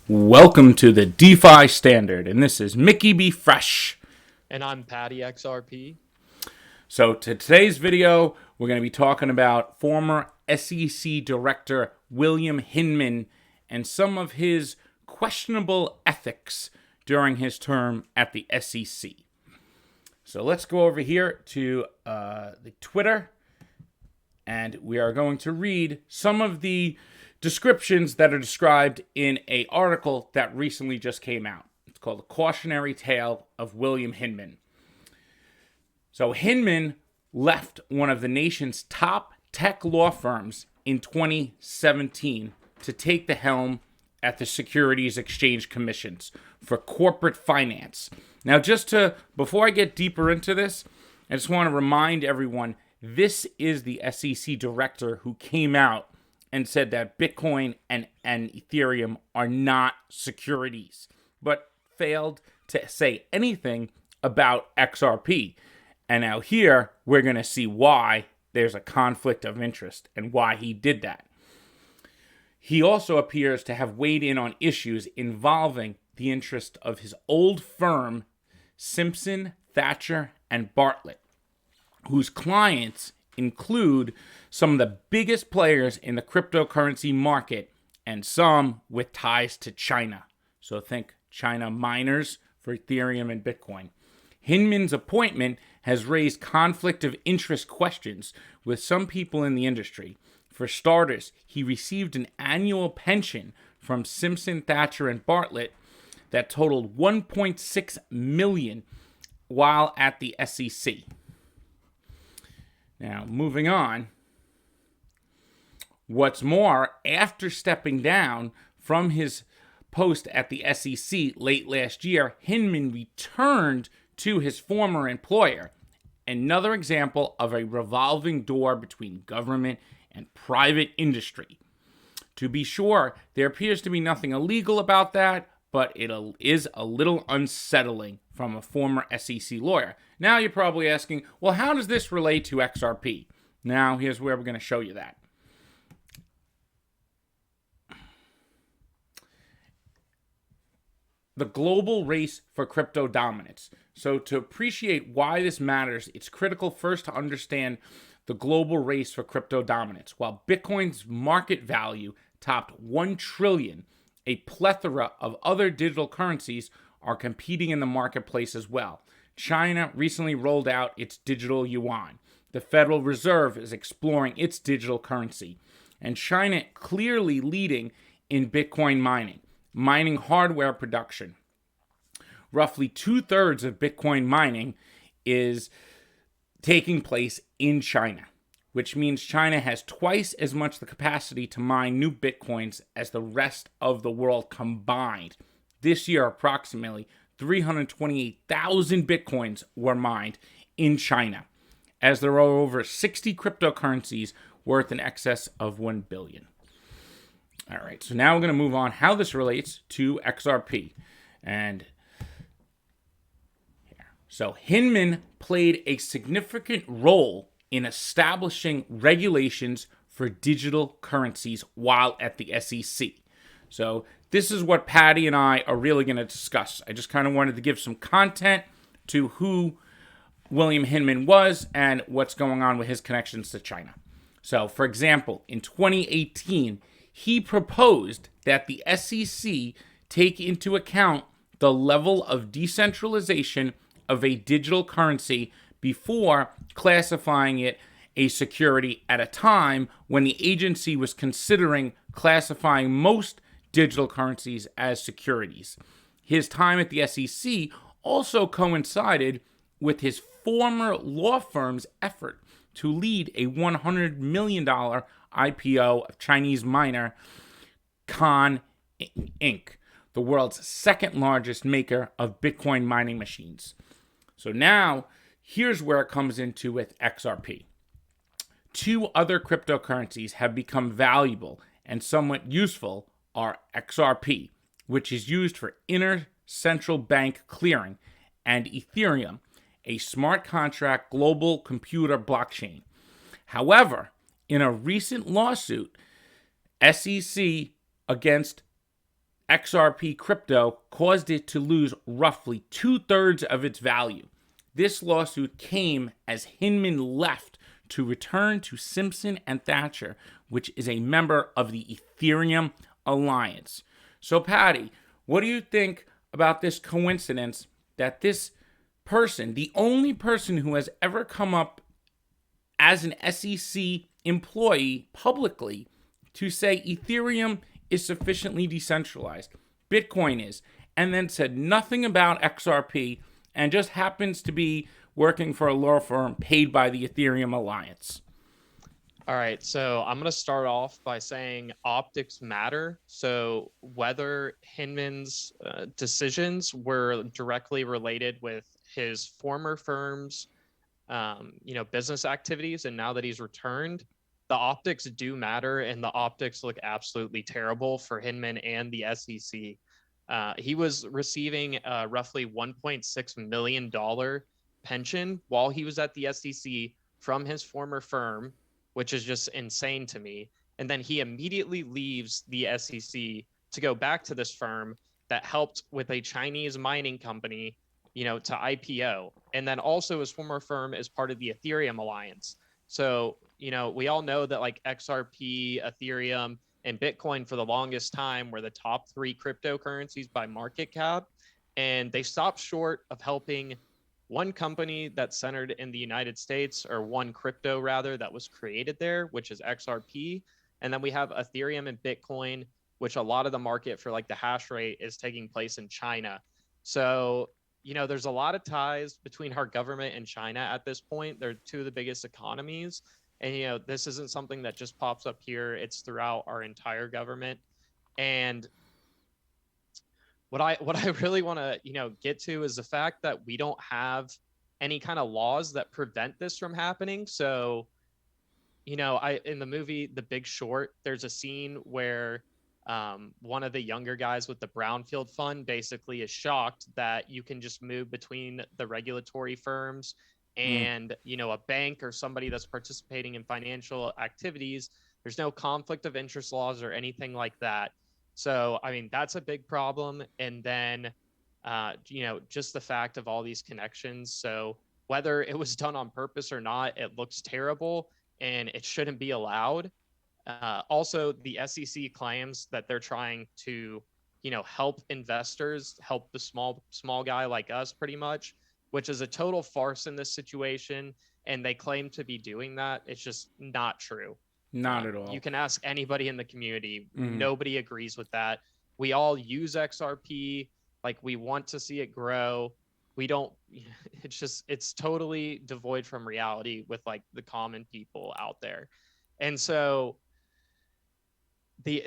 Welcome to the DeFi Standard, and this is Mickey B. Fresh. And I'm PattyXRP. So today's video, we're going to be talking about former SEC Director William Hinman and some of his questionable ethics during his term at the SEC. So let's go over here to the Twitter, and we are going to read some of the descriptions that are described in an article that recently just came out. It's called The Cautionary Tale of William Hinman. So Hinman left one of the nation's top tech law firms in 2017 to take the helm at the Securities Exchange Commissions for corporate finance. Now, before I get deeper into this, I just want to remind everyone, this is the SEC director who came out and said that Bitcoin and Ethereum are not securities, but failed to say anything about XRP. And now here, we're going to see why there's a conflict of interest and why he did that. He also appears to have weighed in on issues involving the interest of his old firm, Simpson, Thacher, and Bartlett, whose clients include some of the biggest players in the cryptocurrency market and some with ties to China. So think China miners for Ethereum and Bitcoin. Hinman's appointment has raised conflict of interest questions with some people in the industry. For starters, he received an annual pension from Simpson, Thacher, and Bartlett that totaled $1.6 million while at the SEC. Now, moving on. What's more, after stepping down from his post at the SEC late last year, Hinman returned to his former employer. Another example of a revolving door between government and private industry. To be sure, there appears to be nothing illegal about that, but it is a little unsettling from a former SEC lawyer. Now you're probably asking, well, how does this relate to XRP? Now here's where we're going to show you that. The global race for crypto dominance. So to appreciate why this matters, it's critical first to understand the global race for crypto dominance. While Bitcoin's market value topped $1 trillion, a plethora of other digital currencies are competing in the marketplace as well. China recently rolled out its digital yuan. The Federal Reserve is exploring its digital currency. And China clearly leading in Bitcoin mining hardware production. Roughly 2/3 of Bitcoin mining is taking place in China, which means China has twice as much the capacity to mine new Bitcoins as the rest of the world combined. This year, approximately 328,000 Bitcoins were mined in China, as there are over 60 cryptocurrencies worth in excess of $1 billion. All right, so now we're going to move on how this relates to XRP. And here. So Hinman played a significant role in establishing regulations for digital currencies while at the SEC. So this is what Patty and I are really going to discuss. I just kind of wanted to give some content to who William Hinman was and what's going on with his connections to China. So, for example, in 2018, he proposed that the SEC take into account the level of decentralization of a digital currency before classifying it a security at a time when the agency was considering classifying most digital currencies as securities. His time at the SEC also coincided with his former law firm's effort to lead a $100 million IPO of Chinese miner Con Inc., the world's second largest maker of Bitcoin mining machines. So now, here's where it comes into with XRP. Two other cryptocurrencies have become valuable and somewhat useful are XRP, which is used for inter-central bank clearing, and Ethereum, a smart contract global computer blockchain. However, in a recent lawsuit, SEC against XRP crypto caused it to lose roughly 2/3 of its value. This lawsuit came as Hinman left to return to Simpson and Thacher, which is a member of the Ethereum Alliance. So, Patty, what do you think about this coincidence that this person, the only person who has ever come up as an SEC employee publicly to say Ethereum is sufficiently decentralized, Bitcoin is, and then said nothing about XRP and just happens to be working for a law firm paid by the Ethereum Alliance? All right, so I'm going to start off by saying optics matter. So whether Hinman's decisions were directly related with his former firm's, business activities, and now that he's returned, the optics do matter, and the optics look absolutely terrible for Hinman and the SEC. He was receiving roughly $1.6 million pension while he was at the SEC from his former firm, which is just insane to me. And then he immediately leaves the SEC to go back to this firm that helped with a Chinese mining company, to IPO. And then also his former firm is part of the Ethereum Alliance. So, we all know that like XRP, Ethereum, and Bitcoin for the longest time were the top 3 cryptocurrencies by market cap. And they stopped short of helping one company that's centered in the United States, or one crypto rather, that was created there, which is XRP. And then we have Ethereum and Bitcoin, which a lot of the market for like the hash rate is taking place in China. So, there's a lot of ties between our government and China at this point. They're 2 of the biggest economies. And, this isn't something that just pops up here. It's throughout our entire government. And what I really want to, get to is the fact that we don't have any kind of laws that prevent this from happening. So, in the movie The Big Short, there's a scene where one of the younger guys with the Brownfield Fund basically is shocked that you can just move between the regulatory firms and, a bank or somebody that's participating in financial activities. There's no conflict of interest laws or anything like that. So, I mean, that's a big problem. And then, just the fact of all these connections. So whether it was done on purpose or not, it looks terrible and it shouldn't be allowed. Also, the SEC claims that they're trying to, help investors, help the small guy like us, pretty much, which is a total farce in this situation. And they claim to be doing that. It's just not true. Not at all. You can ask anybody in the community. Nobody agrees with that. We all use XRP. Like, we want to see it grow. We don't, it's totally devoid from reality with like the common people out there. And so the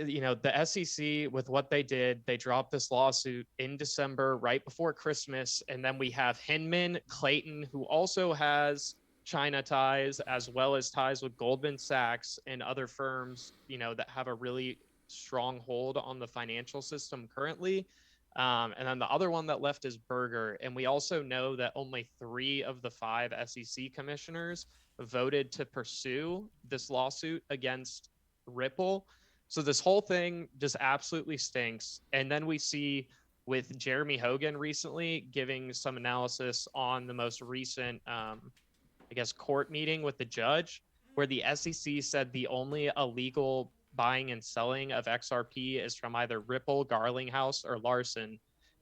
SEC, with what they did, they dropped this lawsuit in December, right before Christmas. And then we have Hinman, Clayton, who also has China ties, as well as ties with Goldman Sachs and other firms, that have a really strong hold on the financial system currently. And then the other one that left is Berger. And we also know that only 3 of the 5 SEC commissioners voted to pursue this lawsuit against Ripple. So this whole thing just absolutely stinks. And then we see with Jeremy Hogan recently giving some analysis on the most recent, court meeting with the judge, where the SEC said the only illegal buying and selling of XRP is from either Ripple, Garlinghouse, or Larson,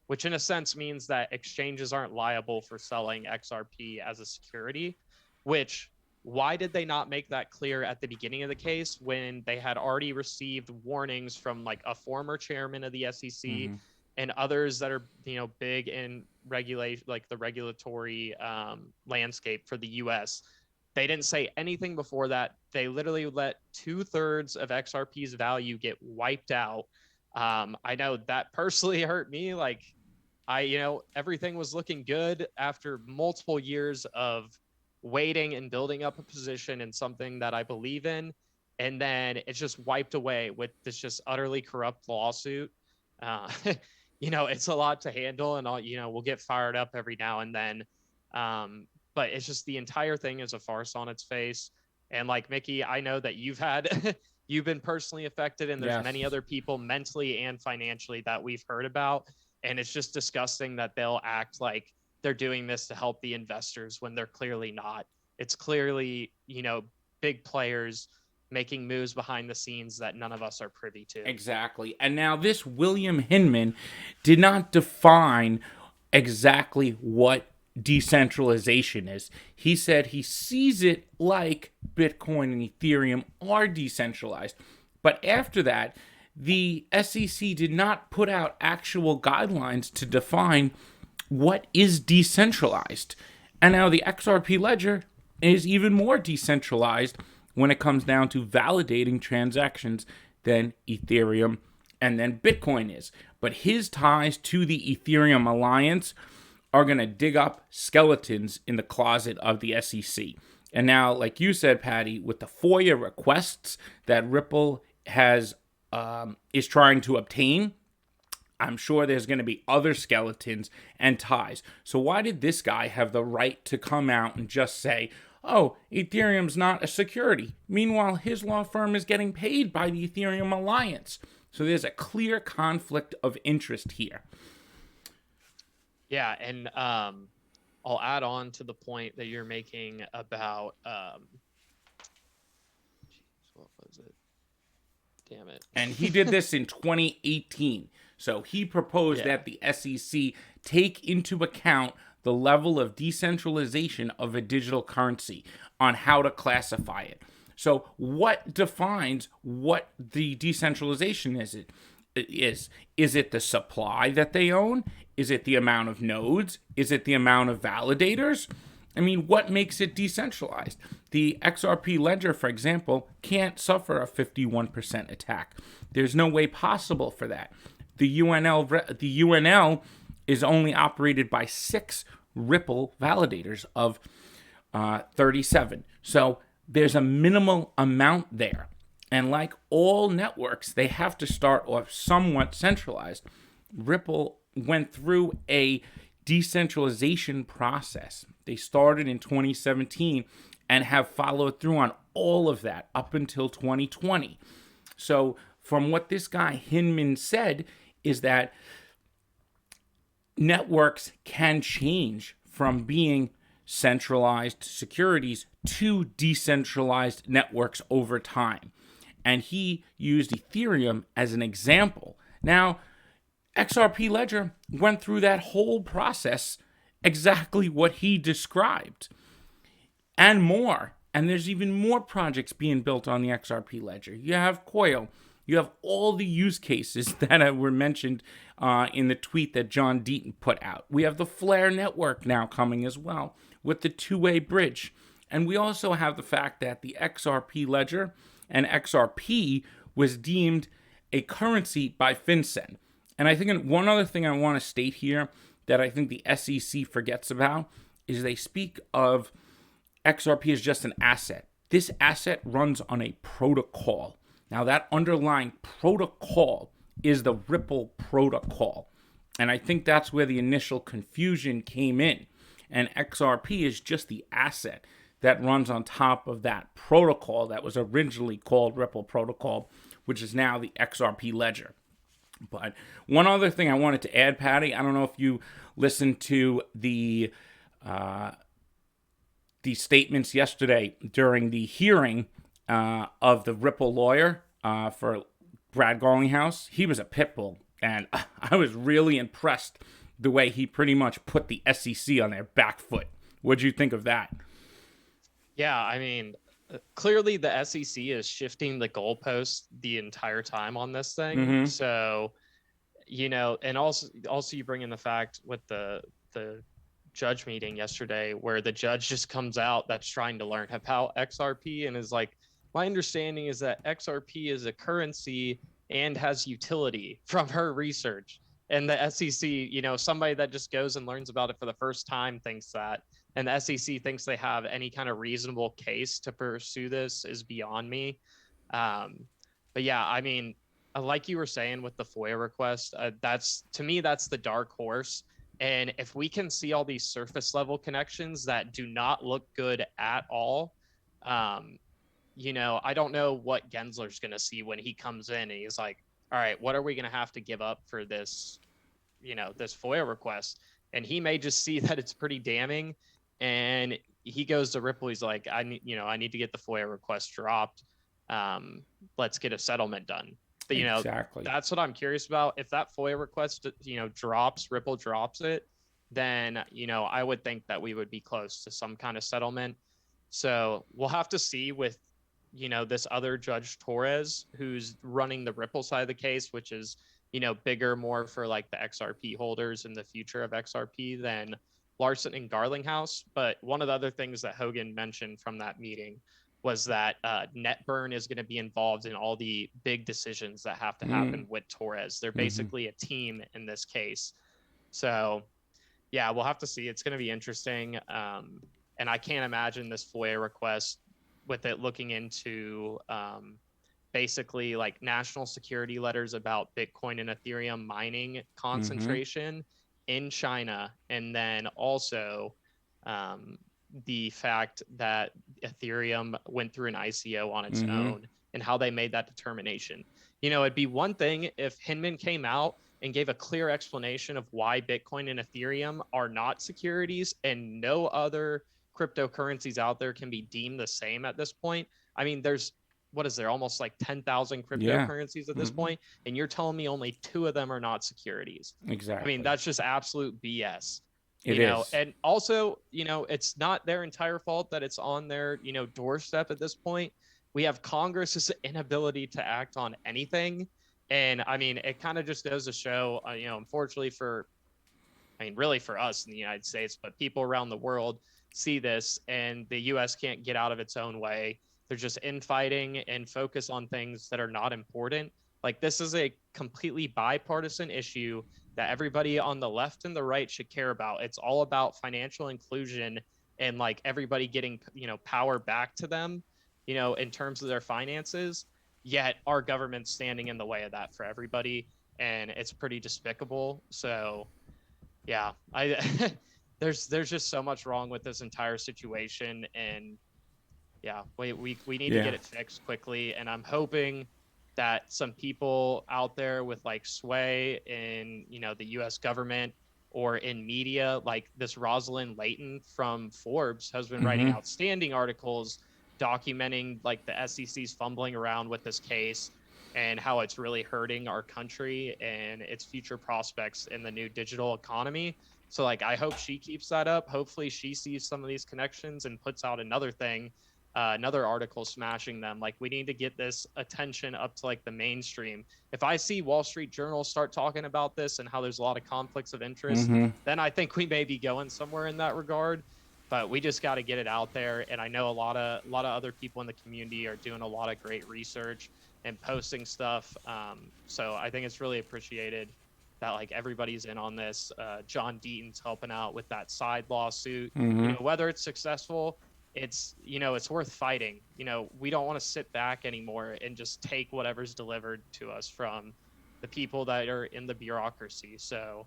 which in a sense means that exchanges aren't liable for selling XRP as a security. Which, why did they not make that clear at the beginning of the case when they had already received warnings from like a former chairman of the SEC and others that are, big in regulate, like the regulatory landscape for the US? They didn't say anything before that. They literally let 2/3 of XRP's value get wiped out. I know that personally hurt me. Like, everything was looking good after multiple years of waiting and building up a position in something that I believe in. And then it's just wiped away with this just utterly corrupt lawsuit. It's a lot to handle, and we'll get fired up every now and then. But it's just, the entire thing is a farce on its face. And like Mickey, I know that you've had you've been personally affected, and there's Yes. many other people mentally and financially that we've heard about. And it's just disgusting that they'll act like they're doing this to help the investors when they're clearly not. It's clearly, big players making moves behind the scenes that none of us are privy to. Exactly. And now this William Hinman did not define exactly what decentralization is. He said he sees it like Bitcoin and Ethereum are decentralized. But after that, the SEC did not put out actual guidelines to define what is decentralized. And now the XRP ledger is even more decentralized when it comes down to validating transactions than Ethereum and then Bitcoin is. But his ties to the Ethereum Alliance are going to dig up skeletons in the closet of the SEC. And now, like you said, Patty, with the FOIA requests that Ripple has is trying to obtain, I'm sure there's going to be other skeletons and ties. So why did this guy have the right to come out and just say, oh, Ethereum's not a security? Meanwhile, his law firm is getting paid by the Ethereum Alliance. So there's a clear conflict of interest here. Yeah, and I'll add on to the point that you're making about what was it? Damn it. And he did this in 2018. So he proposed that the SEC take into account the level of decentralization of a digital currency on how to classify it. So what defines what the decentralization is? Is it the supply that they own? Is it the amount of nodes? Is it the amount of validators? I mean, what makes it decentralized? The XRP ledger, for example, can't suffer a 51% attack. There's no way possible for that. The UNL is only operated by 6 Ripple validators of 37. So there's a minimal amount there. And like all networks, they have to start off somewhat centralized. Ripple went through a decentralization process. They started in 2017 and have followed through on all of that up until 2020. So from what this guy Hinman said is that networks can change from being centralized securities to decentralized networks over time. And he used Ethereum as an example. Now, XRP Ledger went through that whole process, exactly what he described, and more. And there's even more projects being built on the XRP Ledger. You have Coil. You have all the use cases that were mentioned in the tweet that John Deaton put out. We have the Flare network now coming as well with the two-way bridge. And we also have the fact that the XRP Ledger and XRP was deemed a currency by FinCEN. And I think one other thing I want to state here that I think the SEC forgets about is they speak of XRP as just an asset. This asset runs on a protocol. Now, that underlying protocol is the Ripple protocol. And I think that's where the initial confusion came in. And XRP is just the asset that runs on top of that protocol that was originally called Ripple Protocol, which is now the XRP Ledger. But one other thing I wanted to add, Patty, I don't know if you listened to the statements yesterday during the hearing of the Ripple lawyer for Brad Garlinghouse. He was a pit bull, and I was really impressed the way he pretty much put the SEC on their back foot. What'd you think of that? Yeah, I mean, clearly the SEC is shifting the goalposts the entire time on this thing. Mm-hmm. So, and also you bring in the fact with the judge meeting yesterday where the judge just comes out that's trying to learn about XRP and is like, my understanding is that XRP is a currency and has utility from her research. And the SEC, somebody that just goes and learns about it for the first time thinks that. And the SEC thinks they have any kind of reasonable case to pursue this is beyond me. But yeah, I mean, like you were saying with the FOIA request, that's the dark horse. And if we can see all these surface level connections that do not look good at all, I don't know what Gensler's going to see when he comes in and he's like, all right, what are we going to have to give up for this, this FOIA request? And he may just see that it's pretty damning. And he goes to Ripple. He's like, I need to get the FOIA request dropped. Let's get a settlement done. But, Exactly. that's what I'm curious about. If that FOIA request, drops, Ripple drops it, then, I would think that we would be close to some kind of settlement. So we'll have to see with, this other Judge Torres, who's running the Ripple side of the case, which is, bigger, more for like the XRP holders and the future of XRP than Larson and Garlinghouse. But one of the other things that Hogan mentioned from that meeting was that NetBurn is going to be involved in all the big decisions that have to happen with Torres. They're basically a team in this case. So, yeah, we'll have to see. It's going to be interesting. And I can't imagine this FOIA request with it looking into basically like national security letters about Bitcoin and Ethereum mining concentration in China. And then also the fact that Ethereum went through an ICO on its own and how they made that determination. It'd be one thing if Hinman came out and gave a clear explanation of why Bitcoin and Ethereum are not securities and no other cryptocurrencies out there can be deemed the same at this point. I mean, there's almost like 10,000 cryptocurrencies at this point, and you're telling me only 2 of them are not securities. Exactly. I mean, that's just absolute BS. It is. And also, it's not their entire fault that it's on their, doorstep at this point. We have Congress's inability to act on anything. And I mean, it kind of just goes to show, unfortunately really for us in the United States, but people around the world see this and the US can't get out of its own way. They're just infighting and focus on things that are not important. Like, this is a completely bipartisan issue that everybody on the left and the right should care about. It's all about financial inclusion and like everybody getting, power back to them, in terms of their finances. Yet our government's standing in the way of that for everybody. And it's pretty despicable. So yeah, there's just so much wrong with this entire situation. And yeah, we need to get it fixed quickly. And I'm hoping that some people out there with like sway in, the US government or in media, like this Rosalind Layton from Forbes has been writing outstanding articles documenting like the SEC's fumbling around with this case and how it's really hurting our country and its future prospects in the new digital economy. So like, I hope she keeps that up. Hopefully she sees some of these connections and puts out another thing, another article smashing them. Like, we need to get this attention up to like the mainstream. If I see Wall Street Journal start talking about this and how there's a lot of conflicts of interest, then I think we may be going somewhere in that regard. But we just got to get it out there. And I know a lot of other people in the community are doing a lot of great research and posting stuff. So I think it's really appreciated that like everybody's in on this. John Deaton's helping out with that side lawsuit. Whether it's successful, it's worth fighting. We don't want to sit back anymore and just take whatever's delivered to us from the people that are in the bureaucracy. So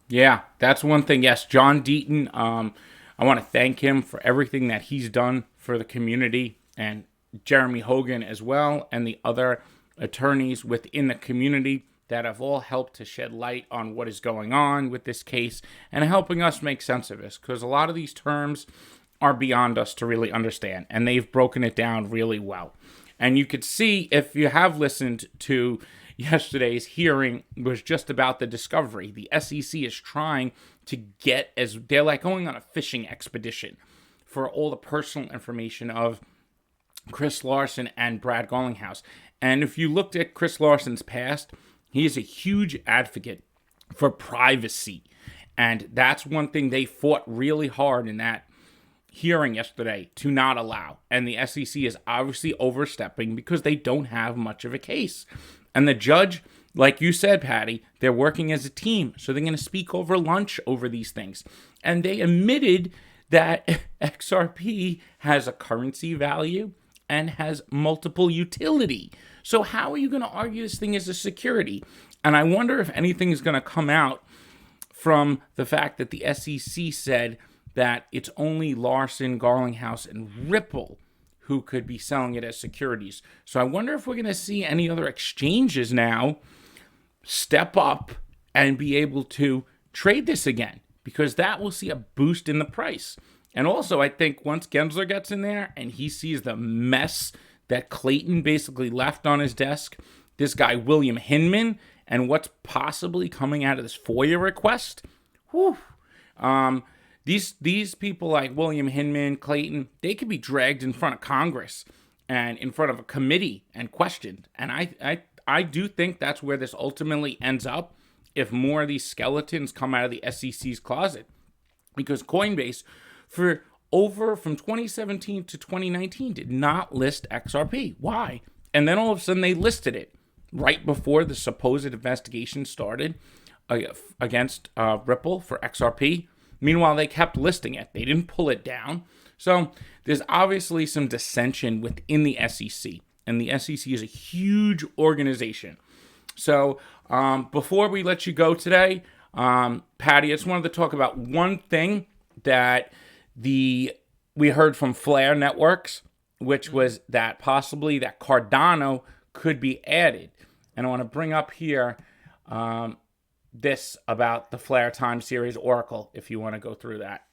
yeah, that's one thing. Yes, John Deaton, I want to thank him for everything that he's done for the community, and Jeremy Hogan as well, and the other attorneys within the community that have all helped to shed light on what is going on with this case and helping us make sense of this, because a lot of these terms are beyond us to really understand, and they've broken it down really well. And you could see, if you have listened to yesterday's hearing, was just about the discovery. The SEC is trying to get, as they're like going on a fishing expedition for all the personal information of Chris Larson and Brad Garlinghouse. And if you looked at Chris Larson's past, he is a huge advocate for privacy. And that's one thing they fought really hard in that hearing yesterday to not allow. And the SEC is obviously overstepping because they don't have much of a case. And the judge, like you said, Patty, they're working as a team. So they're going to speak over lunch over these things. And they admitted that XRP has a currency value and has multiple utility. So how are you going to argue this thing as a security? And I wonder if anything is going to come out from the fact that the SEC said that it's only Larson, Garlinghouse, and Ripple who could be selling it as securities. So I wonder if we're going to see any other exchanges now step up and be able to trade this again, because that will see a boost in the price. And also, I think once Gensler gets in there and he sees the mess that Clayton basically left on his desk, this guy William Hinman, and what's possibly coming out of this FOIA request, whew, these people like William Hinman, Clayton, they could be dragged in front of Congress and in front of a committee and questioned. And I do think that's where this ultimately ends up if more of these skeletons come out of the SEC's closet. Because Coinbase, from 2017 to 2019, did not list XRP. Why? And then all of a sudden they listed it right before the supposed investigation started against Ripple for XRP. Meanwhile, they kept listing it. They didn't pull it down. So there's obviously some dissension within the SEC. And the SEC is a huge organization. So before we let you go today, Patty, I just wanted to talk about one thing that we heard from Flare Networks, which was that possibly that Cardano could be added. And I want to bring up here this about the Flare time series Oracle, if you want to go through that.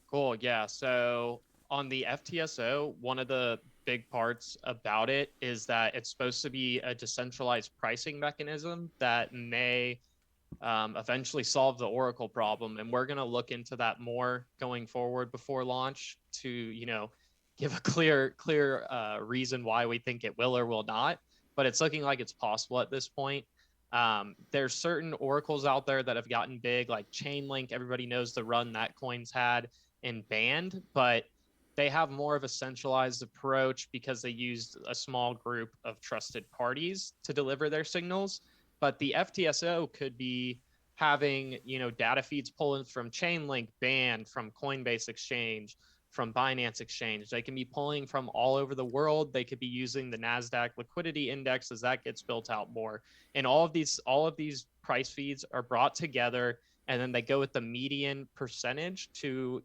Cool. Yeah. So on the FTSO, one of the big parts about it is that it's supposed to be a decentralized pricing mechanism that may eventually solve the Oracle problem. And we're going to look into that more going forward before launch to, give a clear reason why we think it will or will not. But it's looking like it's possible at this point. There's certain oracles out there that have gotten big, like Chainlink. Everybody knows the run that coin's had in banned, but they have more of a centralized approach because they used a small group of trusted parties to deliver their signals. But the FTSO could be having, data feeds pulling from Chainlink, banned, from Coinbase Exchange, from Binance Exchange. They can be pulling from all over the world. They could be using the NASDAQ liquidity index as that gets built out more. And all of these price feeds are brought together, and then they go with the median percentage to,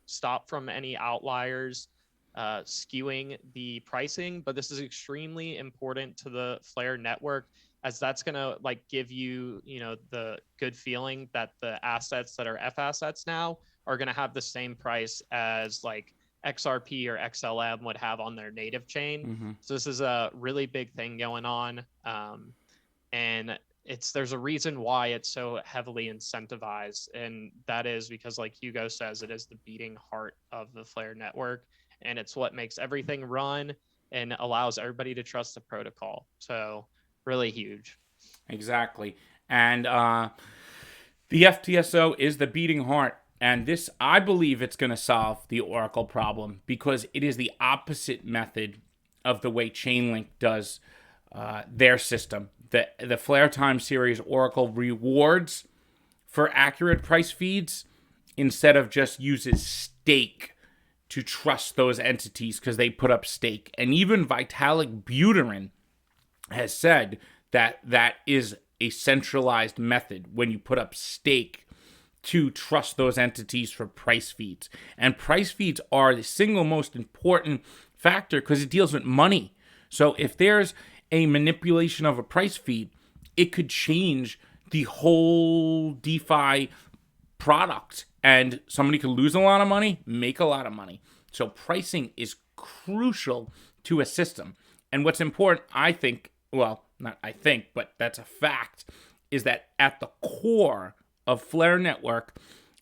stop from any outliers skewing the pricing. But this is extremely important to the Flare network, as that's going to give you, the good feeling that the assets that are F assets now are going to have the same price as XRP or XLM would have on their native chain. Mm-hmm. So this is a really big thing going on. And there's a reason why it's so heavily incentivized. And that is because, like Hugo says, it is the beating heart of the Flare network. And it's what makes everything run and allows everybody to trust the protocol. So really huge. Exactly. And the FTSO is the beating heart. And this, I believe it's going to solve the Oracle problem, because it is the opposite method of the way Chainlink does their system. The Flare Time series Oracle rewards for accurate price feeds instead of just uses stake to trust those entities because they put up stake. And even Vitalik Buterin has said that that is a centralized method when you put up stake to trust those entities for price feeds. And price feeds are the single most important factor because it deals with money. So if there's a manipulation of a price feed, it could change the whole DeFi product, and somebody could lose a lot of money, make a lot of money. So pricing is crucial to a system. And what's important, I think, well, not I think, but that's a fact, is that at the core of Flare Network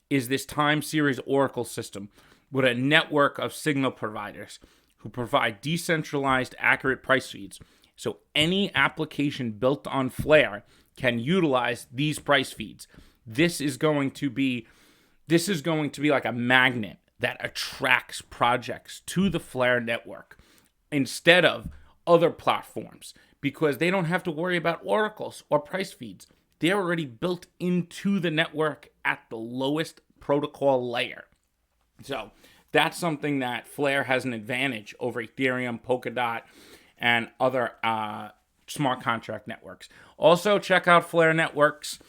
is this time series Oracle system with a network of signal providers who provide decentralized, accurate price feeds. So any application built on Flare can utilize these price feeds. This is going to be like a magnet that attracts projects to the Flare network instead of other platforms, because they don't have to worry about oracles or price feeds. They're already built into the network at the lowest protocol layer. So that's something that Flare has an advantage over Ethereum, Polkadot, and other smart contract networks. Also, check out Flare Network's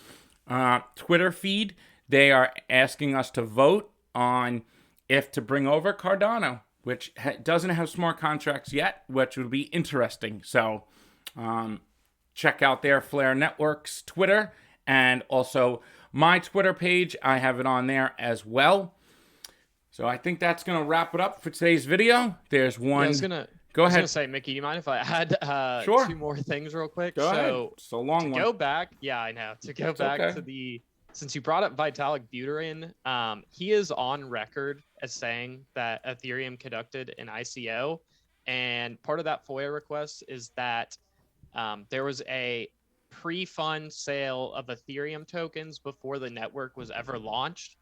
Twitter feed. They are asking us to vote on if to bring over Cardano. which doesn't have smart contracts yet, which would be interesting. So check out their Flare Networks Twitter, and also my Twitter page. I have it on there as well. So I think that's going to wrap it up for today's video. There's one. Yeah, I was gonna say, Mickey, do you mind if I add Sure. 2 more things real quick? Go ahead. It's a long one. Go back, yeah, I know. To go back okay. to the, since you brought up Vitalik Buterin, he is on record as saying that Ethereum conducted an ICO, and part of that FOIA request is that there was a pre-fund sale of Ethereum tokens before the network was ever launched,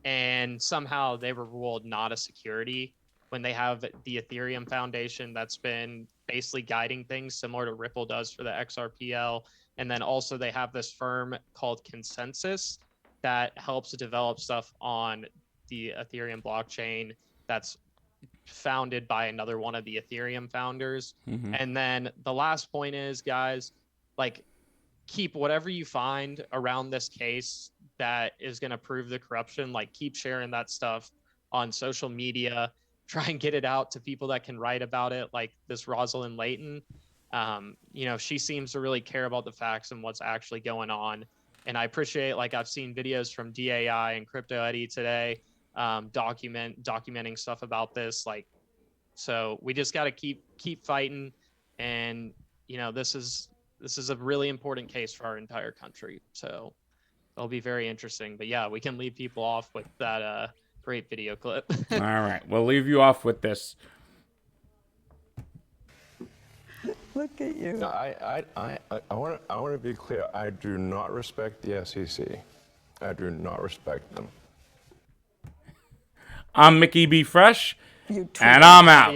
and somehow they were ruled not a security when they have the Ethereum Foundation that's been basically guiding things similar to Ripple does for the XRPL. And then also they have this firm called Consensus that helps develop stuff on the Ethereum blockchain that's founded by another one of the Ethereum founders. And then the last point is, guys, like, keep whatever you find around this case that is going to prove the corruption, like, keep sharing that stuff on social media. Try and get it out to people that can write about it, like this Rosalind Layton. You know, she seems to really care about the facts and what's actually going on. And I appreciate, like, I've seen videos from DAI and Crypto Eddie today documenting stuff about this. Like, so we just got to keep fighting. And, you know, this is a really important case for our entire country. So it'll be very interesting. But yeah, we can leave people off with that great video clip. All right, we'll leave you off with this. Look at you. No, I want to be clear. I do not respect the SEC. I do not respect them. I'm Mickey B. Fresh, You and I'm out.